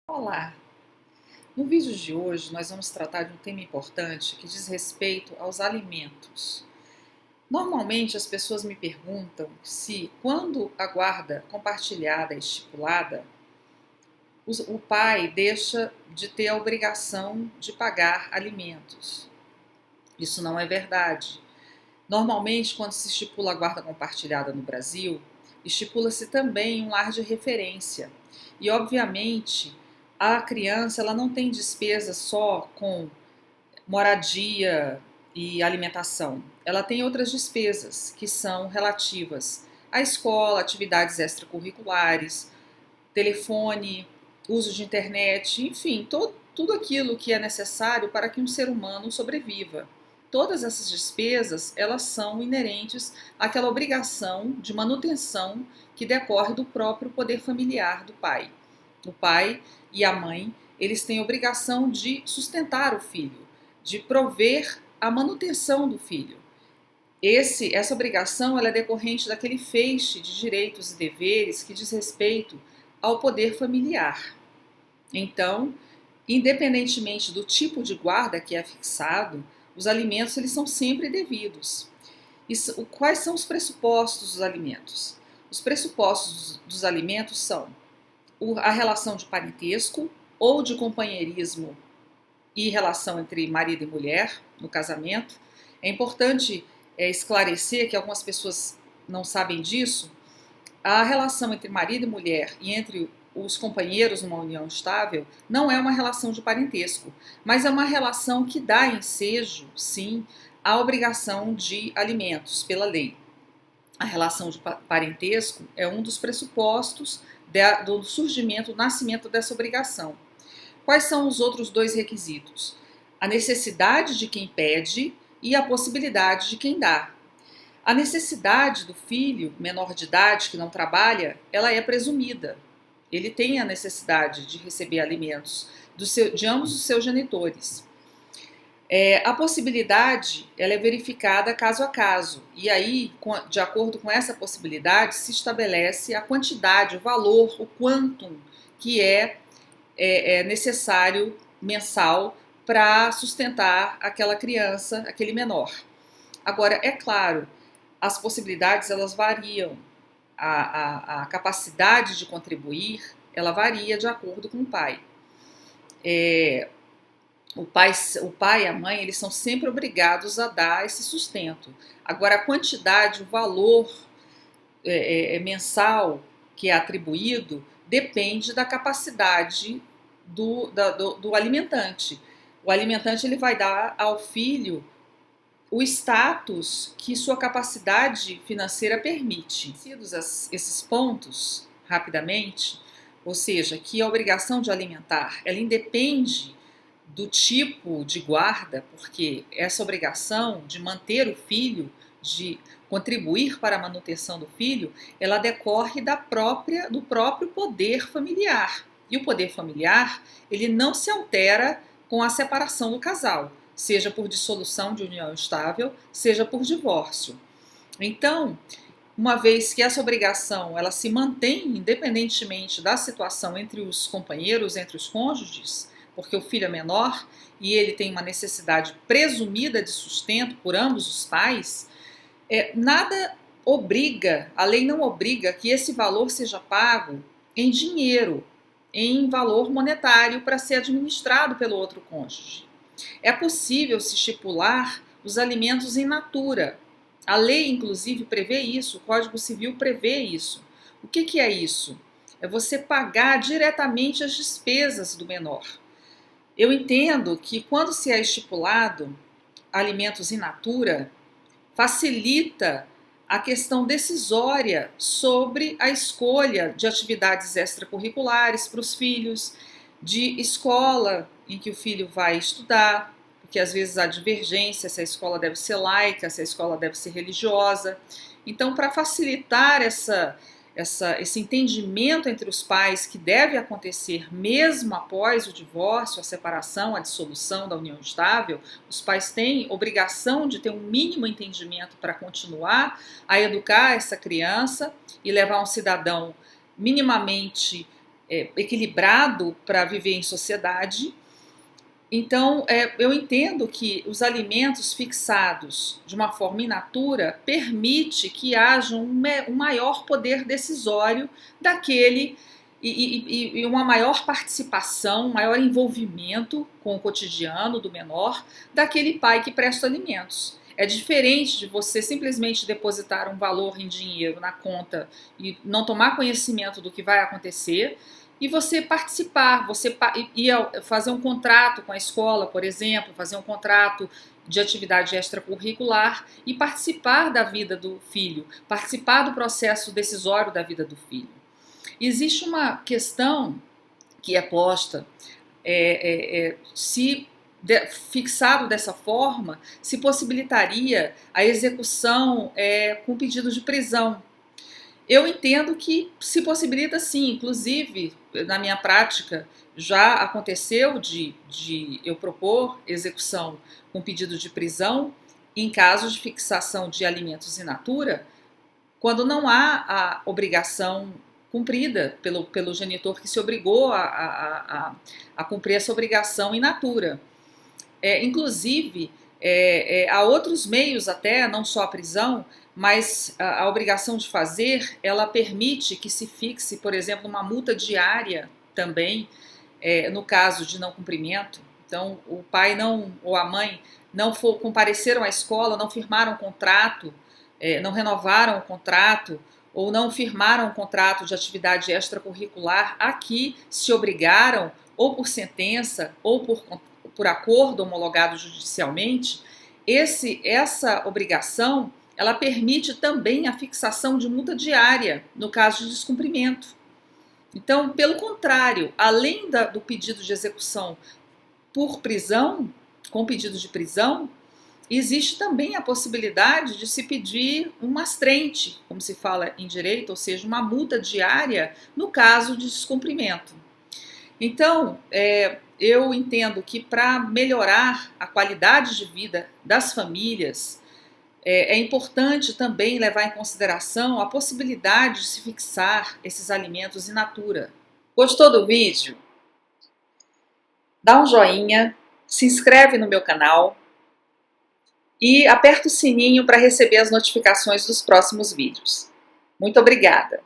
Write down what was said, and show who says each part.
Speaker 1: Olá! No vídeo de hoje nós vamos tratar de um tema importante que diz respeito aos alimentos. Normalmente as pessoas me perguntam se, quando a guarda compartilhada é estipulada, o pai deixa de ter a obrigação de pagar alimentos. Isso não é verdade. Normalmente, quando se estipula a guarda compartilhada no Brasil, estipula-se também um lar de referência. E, obviamente, a criança ela não tem despesa só com moradia e alimentação. Ela tem outras despesas que são relativas à escola, atividades extracurriculares, telefone, uso de internet, enfim, tudo aquilo que é necessário para que um ser humano sobreviva. Todas essas despesas, elas são inerentes àquela obrigação de manutenção que decorre do próprio poder familiar do pai. O pai e a mãe, eles têm a obrigação de sustentar o filho, de prover a manutenção do filho. Essa obrigação ela é decorrente daquele feixe de direitos e deveres que diz respeito ao poder familiar. Então, independentemente do tipo de guarda que é fixado, os alimentos eles são sempre devidos. Quais são os pressupostos dos alimentos? Os pressupostos dos alimentos são a relação de parentesco ou de companheirismo e relação entre marido e mulher no casamento. É importante esclarecer que algumas pessoas não sabem disso. A relação entre marido e mulher e entre os companheiros numa união estável não é uma relação de parentesco, mas é uma relação que dá ensejo, sim, à obrigação de alimentos pela lei. A relação de parentesco é um dos pressupostos do surgimento, do nascimento dessa obrigação. Quais são os outros dois requisitos? A necessidade de quem pede e a possibilidade de quem dá. A necessidade do filho menor de idade que não trabalha, ela é presumida. Ele tem a necessidade de receber alimentos de ambos os seus genitores. A possibilidade ela é verificada caso a caso. E aí, de acordo com essa possibilidade, se estabelece a quantidade, o valor, o quantum que é necessário mensal para sustentar aquela criança, aquele menor. Agora, é claro, as possibilidades elas variam, a capacidade de contribuir ela varia de acordo com o pai. O pai e a mãe eles são sempre obrigados a dar esse sustento. Agora, a quantidade, o valor mensal que é atribuído depende da capacidade do alimentante. O alimentante ele vai dar ao filho o status que sua capacidade financeira permite. Esses pontos, rapidamente, ou seja, que a obrigação de alimentar, ela independe do tipo de guarda, porque essa obrigação de manter o filho, de contribuir para a manutenção do filho, ela decorre do próprio poder familiar. E o poder familiar, ele não se altera com a separação do casal, seja por dissolução de união estável, seja por divórcio. Então, uma vez que essa obrigação ela se mantém independentemente da situação entre os companheiros, entre os cônjuges, porque o filho é menor e ele tem uma necessidade presumida de sustento por ambos os pais, nada obriga, a lei não obriga que esse valor seja pago em dinheiro, em valor monetário para ser administrado pelo outro cônjuge. É possível se estipular os alimentos in natura. A lei, inclusive, prevê isso, o Código Civil prevê isso. O que é isso? É você pagar diretamente as despesas do menor. Eu entendo que quando se é estipulado alimentos in natura, facilita a questão decisória sobre a escolha de atividades extracurriculares para os filhos, de escola em que o filho vai estudar, porque às vezes há divergência se a escola deve ser laica, se a escola deve ser religiosa. Então, para facilitar esse entendimento entre os pais que deve acontecer mesmo após o divórcio, a separação, a dissolução da união estável, os pais têm obrigação de ter um mínimo entendimento para continuar a educar essa criança e levar um cidadão minimamente equilibrado para viver em sociedade. Então, eu entendo que os alimentos fixados de uma forma in natura permite que haja um maior poder decisório daquele e uma maior participação, um maior envolvimento com o cotidiano do menor daquele pai que presta alimentos. É diferente de você simplesmente depositar um valor em dinheiro na conta e não tomar conhecimento do que vai acontecer, e você participar, você fazer um contrato com a escola, por exemplo, fazer um contrato de atividade extracurricular e participar da vida do filho, participar do processo decisório da vida do filho. Existe uma questão que é posta, se fixado dessa forma, se possibilitaria a execução com pedido de prisão. Eu entendo que se possibilita sim, inclusive na minha prática já aconteceu de eu propor execução com pedido de prisão em casos de fixação de alimentos in natura, quando não há a obrigação cumprida pelo genitor que se obrigou a cumprir essa obrigação in natura. Inclusive, há outros meios até, não só a prisão, mas a obrigação de fazer, ela permite que se fixe, por exemplo, uma multa diária também, no caso de não cumprimento. Então, o pai ou a mãe não compareceram à escola, não firmaram um contrato, não renovaram o contrato, ou não firmaram um contrato de atividade extracurricular, aqui se obrigaram, ou por sentença, ou por acordo homologado judicialmente, essa obrigação ela permite também a fixação de multa diária no caso de descumprimento. Então, pelo contrário, além do pedido de execução por prisão, com pedido de prisão, existe também a possibilidade de se pedir um astrente, como se fala em direito, ou seja, uma multa diária no caso de descumprimento. Então, eu entendo que para melhorar a qualidade de vida das famílias, é importante também levar em consideração a possibilidade de se fixar esses alimentos in natura. Gostou do vídeo? Dá um joinha, se inscreve no meu canal e aperta o sininho para receber as notificações dos próximos vídeos. Muito obrigada!